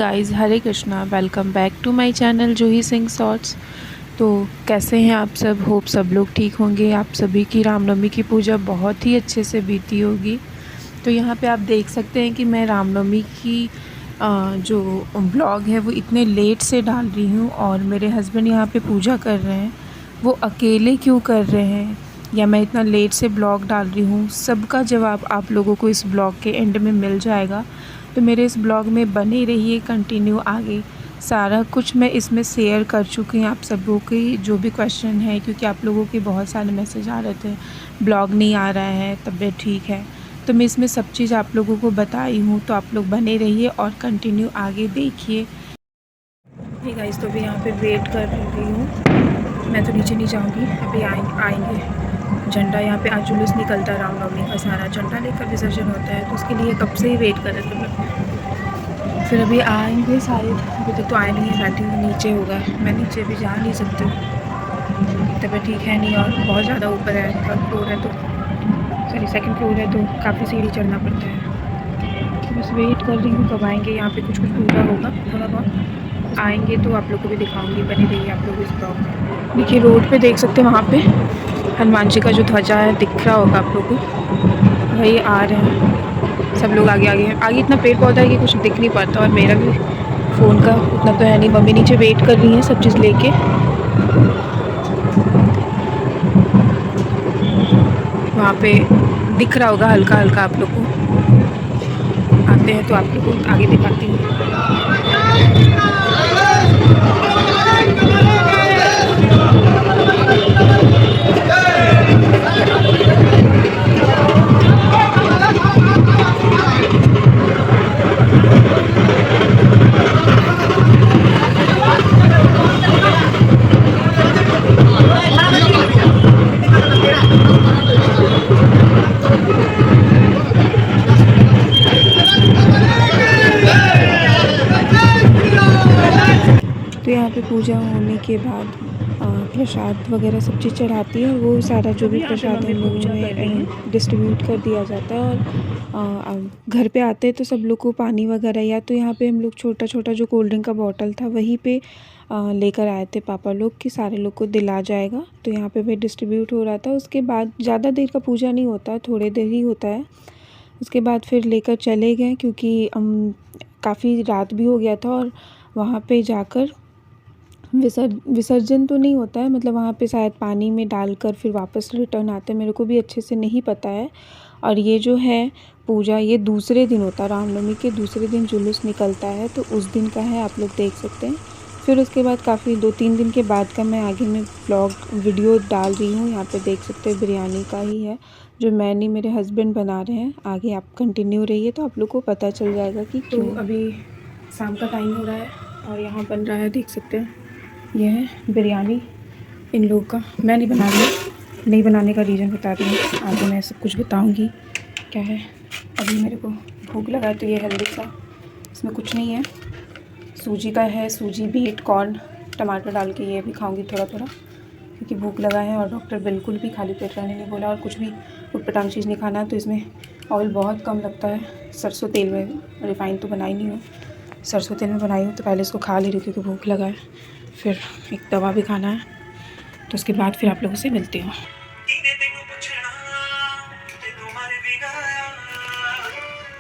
Guys, Hare Krishna. Welcome back to my channel Juhi Singh shorts. तो कैसे हैं आप सब? होप सब लोग ठीक होंगे। आप सभी की रामनवमी की पूजा बहुत ही अच्छे से बीती होगी। तो यहाँ पे आप देख सकते हैं कि मैं रामनवमी की जो ब्लॉग है वो इतने लेट से डाल रही हूँ और मेरे हस्बैंड यहाँ पे पूजा कर रहे हैं। वो अकेले क्यों कर रहे हैं या मैं इतना लेट से ब्लॉग डाल रही हूँ, सबका जवाब आप लोगों को इस ब्लॉग के एंड में मिल जाएगा। तो मेरे इस ब्लॉग में बने रहिए कंटिन्यू। आगे सारा कुछ मैं इसमें शेयर कर चुकी हूँ आप सब लोगों की जो भी क्वेश्चन है, क्योंकि आप लोगों के बहुत सारे मैसेज आ रहे थे ब्लॉग नहीं आ रहा है, तबीयत ठीक है। तो मैं इसमें सब चीज़ आप लोगों को बताई हूँ, तो आप लोग बने रहिए और कंटिन्यू आगे देखिए। ठीक है, तो अभी यहाँ पे वेट कर रही हूँ। मैं तो नीचे नहीं जाऊँगी, अभी आएंगे झंडा। यहाँ पे आज जुलूस निकलता है रामनवमी का, सारा झंडा लेकर विसर्जन होता है, तो उसके लिए कब से ही वेट कर रहे थे लोग। फिर अभी आएंगे शायद, अभी तक तो आए नहीं है। बैठी हूँ नीचे, होगा मैं नीचे भी जा नहीं सकती, तबीयत ठीक है नहीं और बहुत ज़्यादा ऊपर है। थर्ड फ्लोर है तो सॉरी सेकंड फ्लोर है तो काफ़ी सीढ़ी चढ़ना पड़ता है। तो बस वेट कर रही हूँ कब आएंगे। यहाँ पे कुछ पूजा होगा, थोड़ा बहुत आएंगे तो आप लोग को भी दिखाऊंगी। बने रहिए आप लोग इस ब्लॉग में। देखिए रोड पे देख सकते हैं, वहाँ पे हनुमान जी का जो ध्वजा है दिख रहा होगा आप लोगों को, वही आ रहे हैं सब लोग। आगे आगे हैं, आगे इतना पेड़ पौधा है कि कुछ दिख नहीं पाता, और मेरा भी फ़ोन का उतना तो है नहीं। मम्मी नीचे वेट कर रही हैं सब चीज़ लेके। वहाँ पे दिख रहा होगा हल्का हल्का आप लोग को। आते हैं तो आप लोग को आगे दिखाती हूँ। तो यहाँ पे पूजा होने के बाद प्रसाद वगैरह सब चीज़ चढ़ाती है, और वो सारा जो भी प्रसाद हम लोगों में डिस्ट्रीब्यूट कर दिया जाता है। और घर पे आते हैं तो सब लोग को पानी वगैरह, या तो यहाँ पे हम लोग छोटा छोटा जो कोल्ड ड्रिंक का बॉटल था वहीं पे लेकर आए थे पापा लोग कि सारे लोग को दिला जाएगा। तो यहाँ पे भी डिस्ट्रीब्यूट हो रहा था। उसके बाद ज़्यादा देर का पूजा नहीं होता, थोड़े देर ही होता है। उसके बाद फिर लेकर चले गए, क्योंकि काफ़ी रात भी हो गया था। और वहाँ पे जाकर विसर्जन तो नहीं होता है, मतलब वहाँ पे शायद पानी में डालकर फिर वापस रिटर्न आते हैं, मेरे को भी अच्छे से नहीं पता है। और ये जो है पूजा, ये दूसरे दिन होता है, रामनवमी के दूसरे दिन जुलूस निकलता है, तो उस दिन का है, आप लोग देख सकते हैं। फिर उसके बाद काफ़ी 2-3 दिन के बाद का मैं आगे में ब्लॉग वीडियो डाल रही हूँ। यहाँ पे देख सकते हैं बिरयानी का ही है, जो मैं नहीं मेरे हस्बैंड बना रहे हैं। आगे आप कंटिन्यू रहिए तो आप लोग को पता चल जाएगा कि क्यों। तो अभी शाम का टाइम हो रहा है और यहाँ बन रहा है, देख सकते हैं। यह है बिरयानी इन लोग का, मैं नहीं बना रही। नहीं बनाने का रीज़न बता रही हूँ, आगे मैं सब कुछ बताऊँगी क्या है। अभी मेरे को भूख लगा है तो ये हेल्दी सा, इसमें कुछ नहीं है। सूजी का है, सूजी बीट कॉर्न टमाटर डाल के ये भी खाऊंगी थोड़ा थोड़ा, क्योंकि भूख लगा है। और डॉक्टर बिल्कुल भी खाली पेट रहने नहीं बोला, और कुछ भी उटपटांग चीज़ नहीं खाना है। तो इसमें ऑयल बहुत कम लगता है, सरसों तेल में, रिफाइन तो बनाई नहीं हूँ, सरसों तेल में बनाई हूँ। तो पहले इसको खा ले रही हूँ क्योंकि भूख लगा है। फिर एक दवा भी खाना है, तो उसके बाद फिर आप लोगों से मिलती हूँ।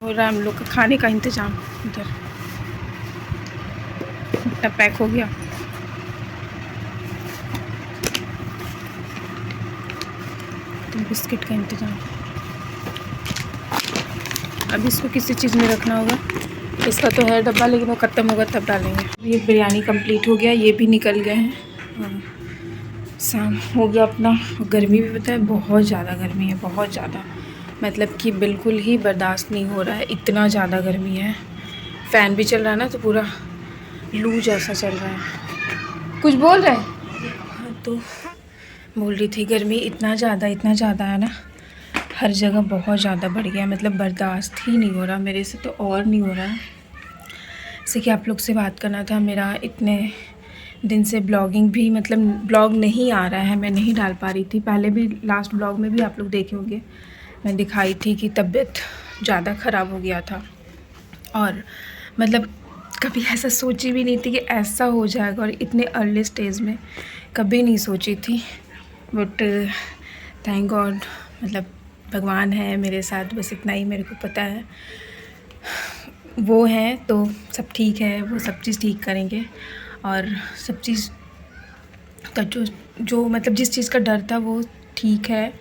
हो रहा है हम लोग का खाने का इंतज़ाम। इधर तब पैक हो गया। तो बिस्किट का इंतज़ाम, अब इसको किसी चीज़ में रखना होगा। इसका तो है डब्बा, लेकिन वो ख़त्म होगा तब डालेंगे। ये बिरयानी कंप्लीट हो गया, ये भी निकल गए हैं। शाम हो गया अपना। गर्मी भी पता है, बहुत ज़्यादा गर्मी है, बहुत ज़्यादा, मतलब कि बिल्कुल ही बर्दाश्त नहीं हो रहा है, इतना ज़्यादा गर्मी है। फ़ैन भी चल रहा है ना, तो पूरा लू जैसा चल रहा है। कुछ बोल रहे हैं? तो बोल रही थी गर्मी इतना ज़्यादा है ना, हर जगह बहुत ज़्यादा बढ़ गया है, मतलब बर्दाश्त ही नहीं हो रहा मेरे से, तो और नहीं हो रहा है। जैसे कि आप लोग से बात करना था, मेरा इतने दिन से ब्लॉगिंग भी, मतलब ब्लॉग नहीं आ रहा है, मैं नहीं डाल पा रही थी। पहले भी लास्ट ब्लॉग में भी आप लोग देखे होंगे, मैं दिखाई थी कि तबीयत ज़्यादा ख़राब हो गया था। और मतलब कभी ऐसा सोची भी नहीं थी कि ऐसा हो जाएगा, और इतने अर्ली स्टेज में कभी नहीं सोची थी। बट थैंक गॉड, मतलब भगवान है मेरे साथ, बस इतना ही मेरे को पता है। वो हैं तो सब ठीक है, वो सब चीज़ ठीक करेंगे। और सब चीज़ का जो मतलब जिस चीज़ का डर था वो ठीक है।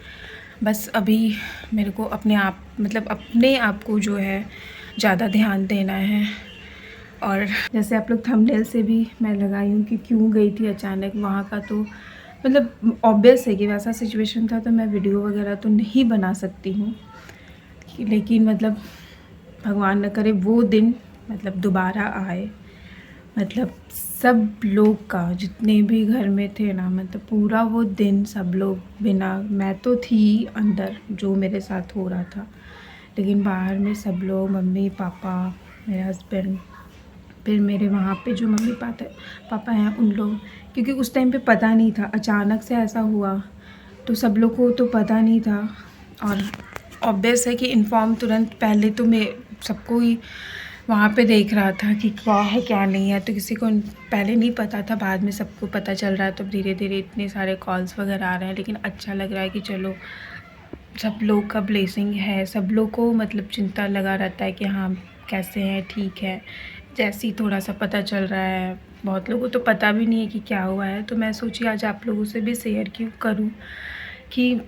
बस अभी मेरे को अपने आप को जो है ज़्यादा ध्यान देना है। और जैसे आप लोग थंबनेल से भी मैं लगाई हूँ कि क्यों गई थी अचानक वहाँ का, तो मतलब ऑब्वियस है कि वैसा सिचुएशन था तो मैं वीडियो वगैरह तो नहीं बना सकती हूँ, लेकिन मतलब भगवान न करे वो दिन मतलब दोबारा आए। मतलब सब लोग का, जितने भी घर में थे ना, मतलब पूरा वो दिन सब लोग बिना, मैं तो थी अंदर जो मेरे साथ हो रहा था, लेकिन बाहर में सब लोग, मम्मी पापा, मेरे हस्बैंड, फिर मेरे वहाँ पे जो मम्मी पापा हैं उन लोग, क्योंकि उस टाइम पे पता नहीं था, अचानक से ऐसा हुआ तो सब लोग को तो पता नहीं था। और ऑब्वियस है कि इन्फॉर्म तुरंत पहले तो मैं सबको ही वहाँ पे देख रहा था कि क्या है क्या नहीं है, तो किसी को पहले नहीं पता था, बाद में सबको पता चल रहा है। तो धीरे धीरे इतने सारे कॉल्स वगैरह आ रहे हैं, लेकिन अच्छा लग रहा है कि चलो सब लोग का ब्लेसिंग है, सब लोग को मतलब चिंता लगा रहता है कि हाँ कैसे हैं, ठीक है। जैसे ही थोड़ा सा पता चल रहा है, बहुत लोगों को तो पता भी नहीं है कि क्या हुआ है, तो मैं सोची आज आप लोगों से भी शेयर क्यों करूँ कि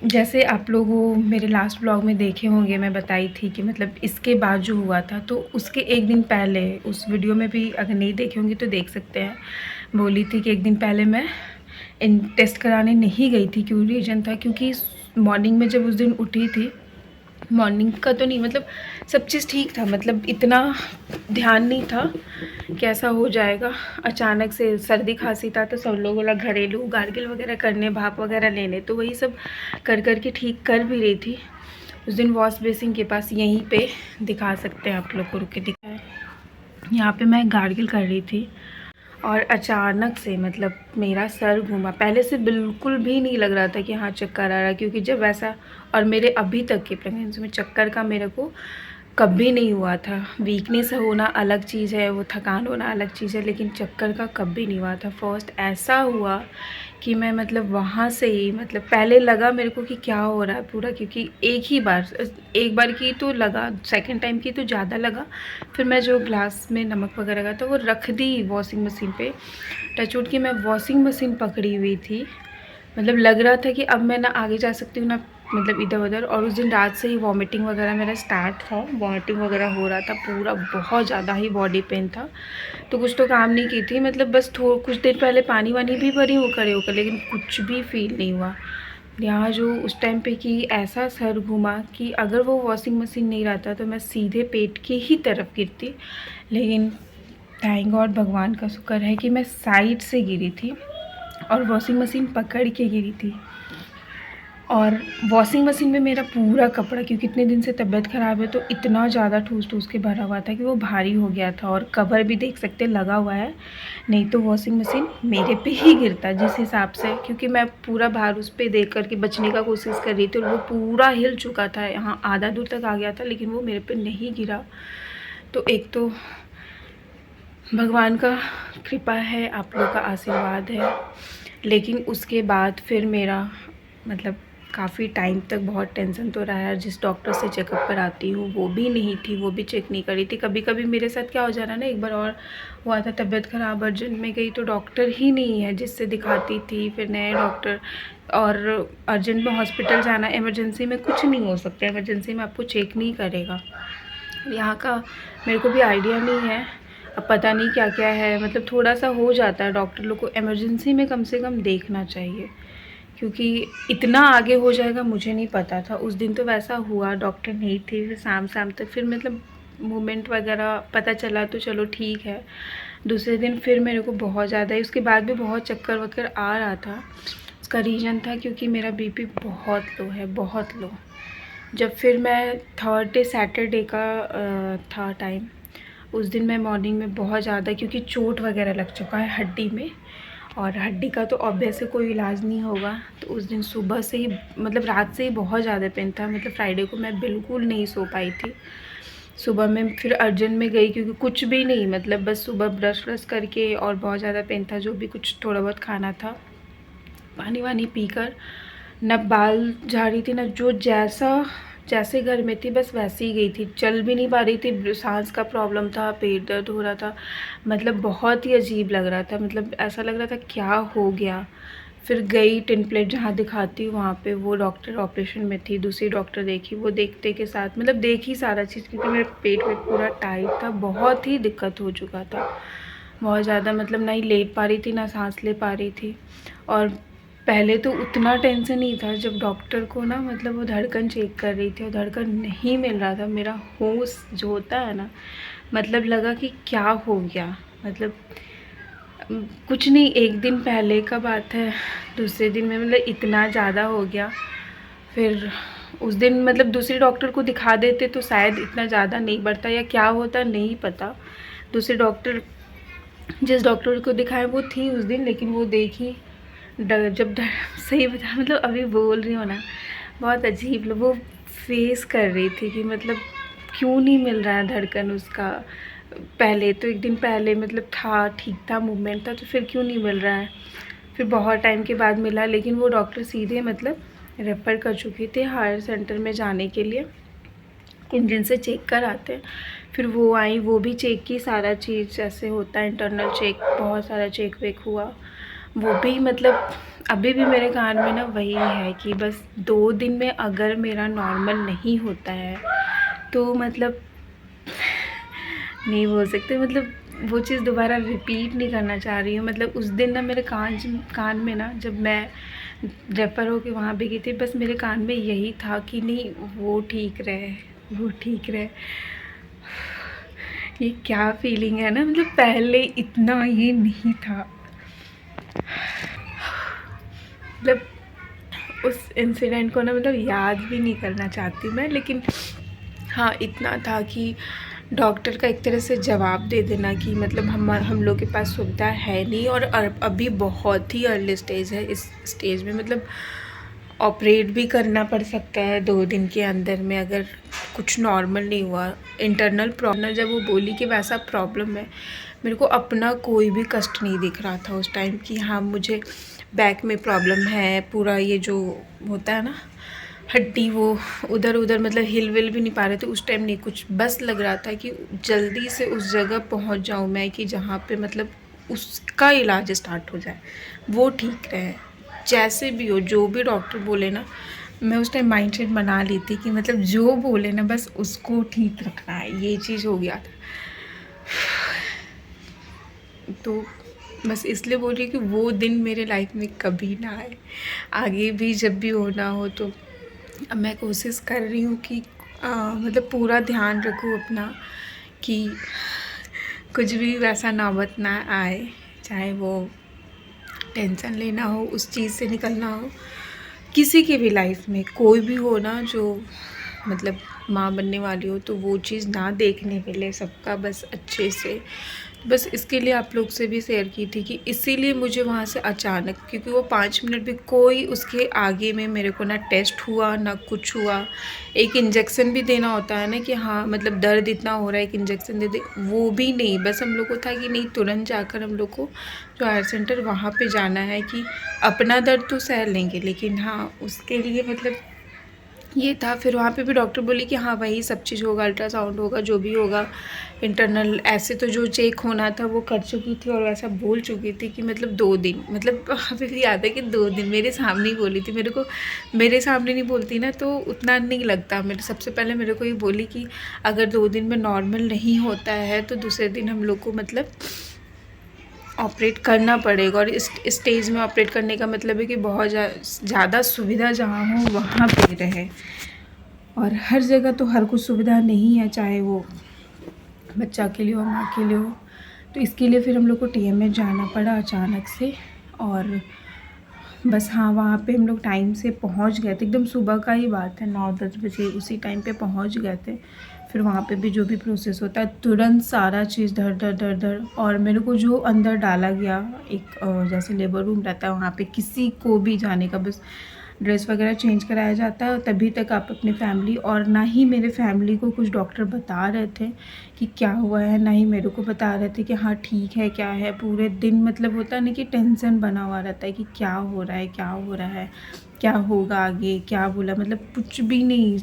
जैसे आप लोगों मेरे लास्ट ब्लॉग में देखे होंगे, मैं बताई थी कि मतलब इसके बाद जो हुआ था, तो उसके एक दिन पहले उस वीडियो में भी अगर नहीं देखे होंगे तो देख सकते हैं, बोली थी कि एक दिन पहले मैं इन टेस्ट कराने नहीं गई थी। क्यों रीज़न था, क्योंकि मॉर्निंग में जब उस दिन उठी थी, मॉर्निंग का तो नहीं, मतलब सब चीज़ ठीक था, मतलब इतना ध्यान नहीं था कि ऐसा हो जाएगा। अचानक से सर्दी खांसी था तो सब लोग बोला घरेलू गार्गिल वगैरह करने, भाप वगैरह लेने, तो वही सब कर के ठीक कर भी रही थी। उस दिन वॉश बेसिन के पास, यहीं पे दिखा सकते हैं आप लोग को, रुक के दिखाएं, यहाँ पे मैं गार्गिल कर रही थी और अचानक से मतलब मेरा सर घूमा। पहले से बिल्कुल भी नहीं लग रहा था कि हाँ चक्कर आ रहा है, क्योंकि जब ऐसा, और मेरे अभी तक के प्रेगनेंसी में चक्कर का मेरे को कभी नहीं हुआ था। वीकनेस होना अलग चीज़ है, वो थकान होना अलग चीज़ है, लेकिन चक्कर का कभी नहीं हुआ था। फर्स्ट ऐसा हुआ कि मैं मतलब वहाँ से ही, मतलब पहले लगा मेरे को कि क्या हो रहा है पूरा, क्योंकि एक बार की तो लगा, सेकंड टाइम की तो ज़्यादा लगा। फिर मैं जो ग्लास में नमक वगैरह का था वो रख दी वॉशिंग मशीन पे, टचवुड की मैं वॉशिंग मशीन पकड़ी हुई थी। मतलब लग रहा था कि अब मैं ना आगे जा सकती हूँ ना मतलब इधर उधर। और उस दिन रात से ही वॉमिटिंग वगैरह मेरा स्टार्ट था, वॉमिटिंग वगैरह हो रहा था पूरा, बहुत ज़्यादा ही बॉडी पेन था। तो कुछ तो काम नहीं की थी, मतलब बस कुछ देर पहले पानी वानी भी भरी हो खड़े होकर, लेकिन कुछ भी फील नहीं हुआ। यहाँ जो उस टाइम पे कि ऐसा सर घूमा कि अगर वो वॉशिंग मशीन नहीं रहता तो मैं सीधे पेट की ही तरफ गिरती। लेकिन थैंक गॉड, भगवान का शुक्र है कि मैं साइड से गिरी थी और वॉशिंग मशीन पकड़ के गिरी थी। और वॉशिंग मशीन में मेरा पूरा कपड़ा, क्योंकि इतने दिन से तबीयत ख़राब है तो इतना ज़्यादा ठूस के भरा हुआ था कि वो भारी हो गया था। और कवर भी देख सकते लगा हुआ है, नहीं तो वॉशिंग मशीन मेरे पे ही गिरता जिस हिसाब से, क्योंकि मैं पूरा भार उस पर देख कर के बचने का कोशिश कर रही थी, और वो पूरा हिल चुका था, यहाँ आधा दूर तक आ गया था, लेकिन वो मेरे पे नहीं गिरा। तो एक तो भगवान का कृपा है, आप लोग का आशीर्वाद है। लेकिन उसके बाद फिर मेरा मतलब काफ़ी टाइम तक बहुत टेंशन तो रहा है। जिस डॉक्टर से चेकअप कराती हूँ वो भी नहीं थी, वो भी चेक नहीं करी थी। कभी कभी मेरे साथ क्या हो जा रहा है ना, एक बार और हुआ था तबीयत ख़राब, अर्जेंट में गई तो डॉक्टर ही नहीं है जिससे दिखाती थी, फिर नए डॉक्टर, और अर्जेंट में हॉस्पिटल जाना, इमरजेंसी में कुछ नहीं हो सकता, इमरजेंसी में आपको चेक नहीं करेगा। यहाँ का मेरे को भी आइडिया नहीं है, अब पता नहीं क्या क्या है, मतलब थोड़ा सा हो जाता है। डॉक्टर लोग को इमरजेंसी में कम से कम देखना चाहिए, क्योंकि इतना आगे हो जाएगा मुझे नहीं पता था। उस दिन तो वैसा हुआ, डॉक्टर नहीं थे, फिर शाम तक फिर मतलब मूवमेंट वगैरह पता चला तो चलो ठीक है। दूसरे दिन फिर मेरे को बहुत ज़्यादा ही, उसके बाद भी बहुत चक्कर वक्कर आ रहा था। उसका रीज़न था क्योंकि मेरा बीपी बहुत लो है, बहुत लो। जब फिर मैं थर्ड डे सैटरडे का था टाइम, उस दिन मैं मॉर्निंग में बहुत ज़्यादा, क्योंकि चोट वगैरह लग चुका है हड्डी में, और हड्डी का तो ऑब्वियस कोई इलाज नहीं होगा। तो उस दिन सुबह से ही, मतलब रात से ही बहुत ज़्यादा पेन था, मतलब फ्राइडे को मैं बिल्कुल नहीं सो पाई थी। सुबह में फिर अर्जेंट में गई क्योंकि कुछ भी नहीं, मतलब बस सुबह ब्रश व्रश करके, और बहुत ज़्यादा पेन था, जो भी कुछ थोड़ा बहुत खाना था, पानी वानी पीकर न बाल झाड़ी थी, न जो जैसे घर में थी बस वैसे ही गई थी। चल भी नहीं पा रही थी, सांस का प्रॉब्लम था, पेट दर्द हो रहा था, मतलब बहुत ही अजीब लग रहा था, मतलब ऐसा लग रहा था क्या हो गया। फिर गई टिन प्लेट जहाँ दिखाती हूँ वहाँ पे, वो डॉक्टर ऑपरेशन में थी, दूसरी डॉक्टर देखी, वो देखते के साथ मतलब देखी सारा चीज़, क्योंकि मेरे पेट वेट पूरा टाइट था, बहुत ही दिक्कत हो चुका था, बहुत ज़्यादा, मतलब ना ही लेट पा रही थी ना सांस ले पा रही थी। और पहले तो उतना टेंशन नहीं था, जब डॉक्टर को ना मतलब वो धड़कन चेक कर रही थी और धड़कन नहीं मिल रहा था, मेरा होश जो होता है ना, मतलब लगा कि क्या हो गया, मतलब कुछ नहीं, एक दिन पहले का बात है, दूसरे दिन में मतलब इतना ज़्यादा हो गया। फिर उस दिन मतलब दूसरे डॉक्टर को दिखा देते तो शायद इतना ज़्यादा नहीं बढ़ता या क्या होता नहीं पता। दूसरे डॉक्टर, जिस डॉक्टर को दिखाया वो थी उस दिन, लेकिन वो देखी जब सही बता, मतलब अभी बोल रही हूँ ना, बहुत अजीब वो फेस कर रही थी कि मतलब क्यों नहीं मिल रहा है धड़कन उसका। पहले तो एक दिन पहले मतलब था, ठीक था, मूवमेंट था, तो फिर क्यों नहीं मिल रहा है। फिर बहुत टाइम के बाद मिला, लेकिन वो डॉक्टर सीधे मतलब रेफ़र कर चुके थे हायर सेंटर में जाने के लिए, जिनसे चेक कराते हैं। फिर वो आई, वो भी चेक की, सारा चीज़ जैसे होता है इंटरनल चेक, बहुत सारा चेक वेक हुआ, वो भी मतलब अभी भी मेरे कान में ना वही है कि बस 2 दिन में अगर मेरा नॉर्मल नहीं होता है तो मतलब नहीं बोल सकते, मतलब वो चीज़ दोबारा रिपीट नहीं करना चाह रही हूँ। मतलब उस दिन ना मेरे कान में ना, जब मैं रेफ़र होके वहाँ पे गई थी, बस मेरे कान में यही था कि नहीं वो ठीक रहे, वो ठीक रहे। ये क्या फीलिंग है ना, मतलब पहले इतना ये नहीं था। मतलब उस इंसिडेंट को ना मतलब याद भी नहीं करना चाहती मैं, लेकिन हाँ इतना था कि डॉक्टर का एक तरह से जवाब दे देना कि मतलब हम लोग के पास सुविधा है नहीं, और अभी बहुत ही अर्ली स्टेज है, इस स्टेज में मतलब ऑपरेट भी करना पड़ सकता है 2 दिन के अंदर में, अगर कुछ नॉर्मल नहीं हुआ। इंटरनल प्रॉब्लम जब वो बोली कि वैसा प्रॉब्लम है, मेरे को अपना कोई भी कष्ट नहीं दिख रहा था उस टाइम कि हाँ मुझे बैक में प्रॉब्लम है, पूरा ये जो होता है ना हड्डी, वो उधर उधर मतलब हिल विल भी नहीं पा रहे थे उस टाइम, नहीं कुछ, बस लग रहा था कि जल्दी से उस जगह पहुंच जाऊं मैं कि जहाँ पे मतलब उसका इलाज स्टार्ट हो जाए, वो ठीक रहे, जैसे भी हो, जो भी डॉक्टर बोले ना। मैं उस टाइम माइंडसेट बना ली थी कि मतलब जो बोले ना बस उसको ठीक रखना है, ये चीज़ हो गया था। तो बस इसलिए बोल रही कि वो दिन मेरे लाइफ में कभी ना आए, आगे भी जब भी होना हो। तो अब मैं कोशिश कर रही हूँ कि मतलब पूरा ध्यान रखूँ अपना कि कुछ भी वैसा नौबत ना आए, चाहे वो टेंशन लेना हो, उस चीज़ से निकलना हो, किसी की भी लाइफ में कोई भी हो ना जो मतलब माँ बनने वाली हो, तो वो चीज़ ना देखने मिले सबका, बस अच्छे से। बस इसके लिए आप लोग से भी शेयर की थी कि इसीलिए मुझे वहाँ से अचानक, क्योंकि वो 5 मिनट भी कोई उसके आगे में मेरे को ना टेस्ट हुआ ना कुछ हुआ। एक इंजेक्शन भी देना होता है ना कि हाँ मतलब दर्द इतना हो रहा है, एक इंजेक्शन दे दे, वो भी नहीं। बस हम लोग को था कि नहीं, तुरंत जाकर हम लोग को जो हायर सेंटर वहाँ पे जाना है कि अपना दर्द तो सह लेंगे, लेकिन हाँ उसके लिए मतलब ये था। फिर वहाँ पे भी डॉक्टर बोली कि हाँ वही सब चीज़ होगा, अल्ट्रासाउंड होगा, जो भी होगा इंटरनल, ऐसे तो जो चेक होना था वो कर चुकी थी और वैसा बोल चुकी थी कि मतलब 2 दिन, मतलब अभी भी याद है कि 2 दिन मेरे सामने ही बोली थी। मेरे को, मेरे सामने नहीं बोलती ना तो उतना नहीं लगता। मेरे सबसे पहले मेरे को ये बोली कि अगर 2 दिन में नॉर्मल नहीं होता है तो दूसरे दिन हम लोग को मतलब ऑपरेट करना पड़ेगा, और इस स्टेज में ऑपरेट करने का मतलब है कि बहुत ज़्यादा सुविधा जहाँ हो वहाँ पे रहे, और हर जगह तो हर कुछ सुविधा नहीं है, चाहे वो बच्चा के लिए हो, माँ के लिए हो। तो इसके लिए फिर हम लोग को TMH जाना पड़ा अचानक से, और बस हाँ वहाँ पे हम लोग टाइम से पहुँच गए थे, एकदम सुबह का ही बात है, 9-10 बजे उसी टाइम पे पहुँच गए थे। फिर वहाँ पे भी जो भी प्रोसेस होता है तुरंत सारा चीज़ धड़ धड़ धड़ धड़, और मेरे को जो अंदर डाला गया, एक जैसे लेबर रूम रहता है वहाँ पे किसी को भी जाने का बस ड्रेस वगैरह चेंज कराया जाता है, और तभी तक आप अपनी फैमिली, और ना ही मेरे फैमिली को कुछ डॉक्टर बता रहे थे कि क्या हुआ है, ना ही मेरे को बता रहे थे कि हाँ ठीक है क्या है। पूरे दिन मतलब होता है ना कि टेंशन बना हुआ रहता है कि क्या हो रहा है, क्या हो रहा है, क्या होगा आगे, क्या बोला, मतलब कुछ भी नहीं।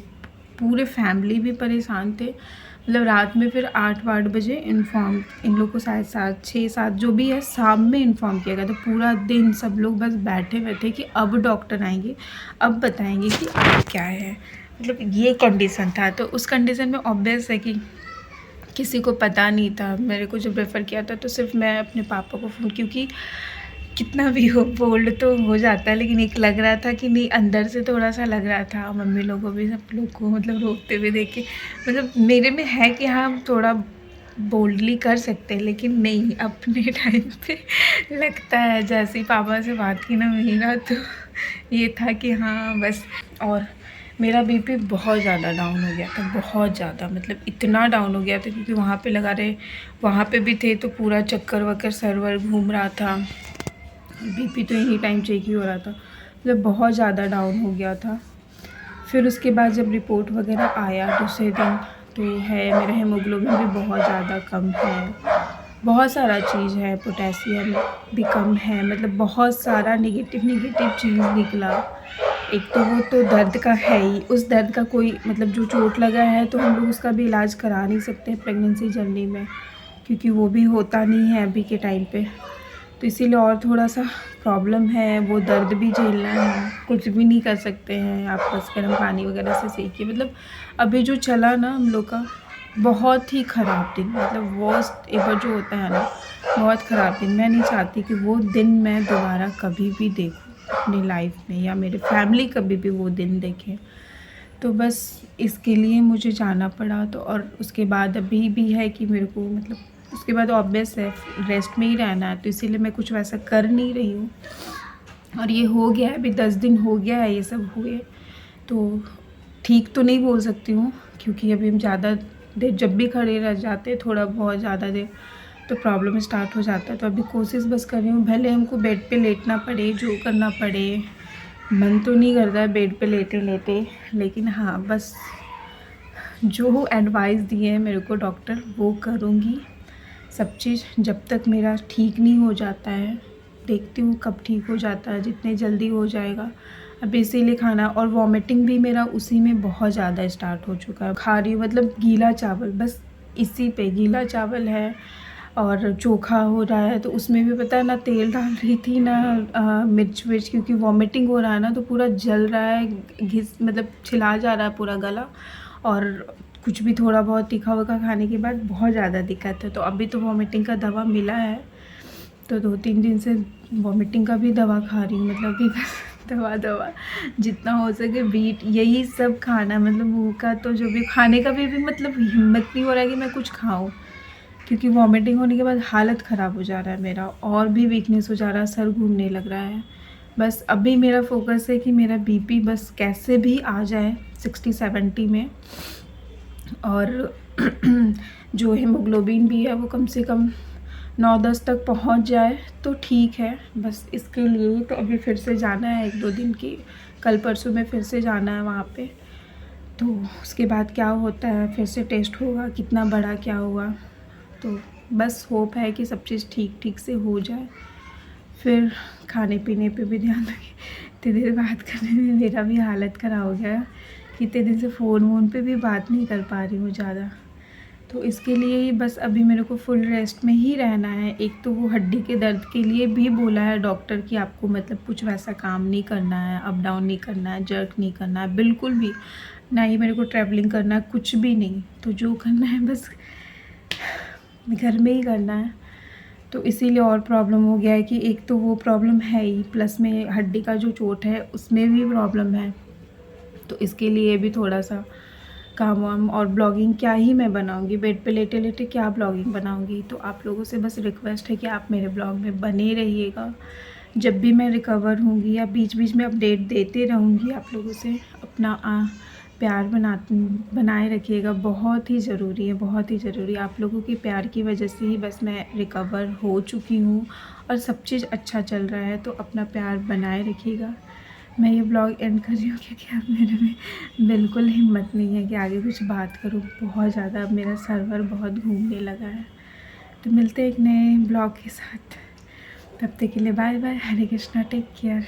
पूरे फैमिली भी परेशान थे। मतलब रात में फिर 8-8 बजे इन्फॉर्म, इन लोग को शायद 7-6-7 जो भी है शाम में इन्फॉर्म किया गया। तो पूरा दिन सब लोग बस बैठे हुए थे कि अब डॉक्टर आएंगे, अब बताएंगे कि अब क्या है। मतलब ये कंडीशन था। तो उस कंडीशन में ऑब्वियस है कि किसी को पता नहीं था। मेरे को जब रेफ़र किया था तो सिर्फ मैं अपने पापा को फ़ोन, क्योंकि कितना भी हो बोल्ड तो हो जाता है, लेकिन एक लग रहा था कि नहीं, अंदर से थोड़ा सा लग रहा था। मम्मी लोगों को भी, सब लोग को मतलब रोते हुए देख के, मतलब मेरे में है कि हाँ थोड़ा बोल्डली कर सकते हैं, लेकिन नहीं, अपने टाइम पे लगता है। जैसे ही पापा से बात की ना मेरा, तो ये था कि हाँ बस। और मेरा बीपी बहुत ज़्यादा डाउन हो गया था, बहुत ज़्यादा, मतलब इतना डाउन हो गया था क्योंकि वहाँ पे लगा रहे, वहाँ पे भी थे तो पूरा चक्कर वक्कर सरवर घूम रहा था। बीपी तो एनी टाइम चेक ही हो रहा था, मतलब बहुत ज़्यादा डाउन हो गया था। फिर उसके बाद जब रिपोर्ट वगैरह आया दूसरे दिन, तो है मेरा हीमोग्लोबिन भी बहुत ज़्यादा कम है, बहुत सारा चीज़ है, पोटेशियम भी कम है, मतलब बहुत सारा नेगेटिव चीज़ निकला। एक तो वो तो दर्द का है ही, उस दर्द का कोई मतलब जो चोट लगा है तो हम लोग उसका भी इलाज करा नहीं सकते प्रेगनेंसी जर्नी में, क्योंकि वो भी होता नहीं है अभी के टाइम पे। तो इसीलिए और थोड़ा सा प्रॉब्लम है, वो दर्द भी झेलना है, कुछ भी नहीं कर सकते हैं आप, बस गर्म पानी वगैरह से सेकिए। मतलब अभी जो चला ना हम लोग का, बहुत ही ख़राब दिन, मतलब वर्स्ट एवर जो होता है ना, बहुत ख़राब दिन। मैं नहीं चाहती कि वो दिन मैं दोबारा कभी भी देखूँ अपनी लाइफ में, या मेरे फैमिली कभी भी वो दिन देखें। तो बस इसके लिए मुझे जाना पड़ा। तो और उसके बाद अभी भी है कि मेरे को मतलब उसके बाद ऑब्वियस है रेस्ट में ही रहना है, तो इसीलिए मैं कुछ वैसा कर नहीं रही हूँ। और ये हो गया है, अभी 10 दिन हो गया है ये सब हुए, तो ठीक तो नहीं बोल सकती हूँ, क्योंकि अभी हम ज़्यादा देर जब भी खड़े रह जाते हैं, थोड़ा बहुत ज़्यादा देर, तो प्रॉब्लम स्टार्ट हो जाता है। तो अभी कोशिश बस कर रही हूँ, भले हमको बेड पे लेटना पड़े, जो करना पड़े। मन तो नहीं करता है बेड पे लेटे लेटे, लेकिन हाँ बस जो एडवाइस दिए हैं मेरे को डॉक्टर, वो करूँगी सब चीज़, जब तक मेरा ठीक नहीं हो जाता है। देखती हूँ कब ठीक हो जाता है, जितने जल्दी हो जाएगा। अभी इसीलिए खाना और वॉमिटिंग भी मेरा उसी में बहुत ज़्यादा स्टार्ट हो चुका है। खा रही हूँ मतलब गीला चावल, बस इसी पे गीला चावल है, और चोखा हो रहा है तो उसमें भी पता है ना तेल डाल रही थी ना मिर्च विर्च, क्योंकि वॉमिटिंग हो रहा है ना, तो पूरा जल रहा है, घिस मतलब छिला जा रहा है पूरा गला। और कुछ भी थोड़ा बहुत तीखा वखा खाने के बाद बहुत ज़्यादा दिक्कत है। तो अभी तो वॉमिटिंग का दवा मिला है, तो 2-3 दिन से वॉमिटिंग का भी दवा खा रही हूँ। मतलब कि बस दवा जितना हो सके बीट यही सब खाना, मतलब मुँह का तो जो भी खाने का भी मतलब हिम्मत नहीं हो रहा है कि मैं कुछ खाऊँ, क्योंकि वॉमिटिंग होने के बाद हालत ख़राब हो जा रहा है मेरा, और भी वीकनेस हो जा रहा है, सर घूमने लग रहा है। बस अभी मेरा फोकस है कि मेरा बीपी बस कैसे भी आ जाए 60-70 में, और जो हीमोग्लोबिन भी है वो कम से कम 9-10 तक पहुंच जाए तो ठीक है। बस इसके लिए ही तो अभी फिर से जाना है 1-2 दिन की, कल परसों में फिर से जाना है वहाँ पे। तो उसके बाद क्या होता है, फिर से टेस्ट होगा कितना बड़ा क्या हुआ। तो बस होप है कि सब चीज़ ठीक से हो जाए। फिर खाने पीने पे भी ध्यान रखें। इतनी देर बात करने में मेरा भी हालत ख़राब हो गया कि इतने दिन से फ़ोन वोन पे भी बात नहीं कर पा रही हूँ ज़्यादा। तो इसके लिए ही बस अभी मेरे को फुल रेस्ट में ही रहना है। एक तो वो हड्डी के दर्द के लिए भी बोला है डॉक्टर कि आपको मतलब कुछ वैसा काम नहीं करना है, अप डाउन नहीं करना है, जर्क नहीं करना है बिल्कुल भी, ना ही मेरे को ट्रैवलिंग करना है, कुछ भी नहीं। तो जो करना है बस घर में ही करना है। तो इसीलिए और प्रॉब्लम हो गया है कि एक तो वो प्रॉब्लम है ही, प्लस में हड्डी का जो चोट है उसमें भी प्रॉब्लम है। तो इसके लिए भी थोड़ा सा काम वाम, और ब्लॉगिंग क्या ही मैं बनाऊंगी, बेड पे लेटे लेटे क्या ब्लॉगिंग बनाऊंगी। तो आप लोगों से बस रिक्वेस्ट है कि आप मेरे ब्लॉग में बने रहिएगा। जब भी मैं रिकवर होंगी या बीच बीच में अपडेट देते रहूँगी आप लोगों से। अपना प्यार बनाए रखिएगा, बहुत ही ज़रूरी है, बहुत ही ज़रूरी। आप लोगों के प्यार की वजह से ही बस मैं रिकवर हो चुकी हूँ और सब चीज़ अच्छा चल रहा है। तो अपना प्यार बनाए रखिएगा। मैं ये ब्लॉग एंड कर रही हूँ क्योंकि अब मेरे में बिल्कुल हिम्मत नहीं है कि आगे कुछ बात करूँ। बहुत ज़्यादा अब मेरा सर्वर बहुत घूमने लगा है। तो मिलते हैं एक नए ब्लॉग के साथ, तब तक के लिए बाय बाय। हरे कृष्णा, टेक केयर।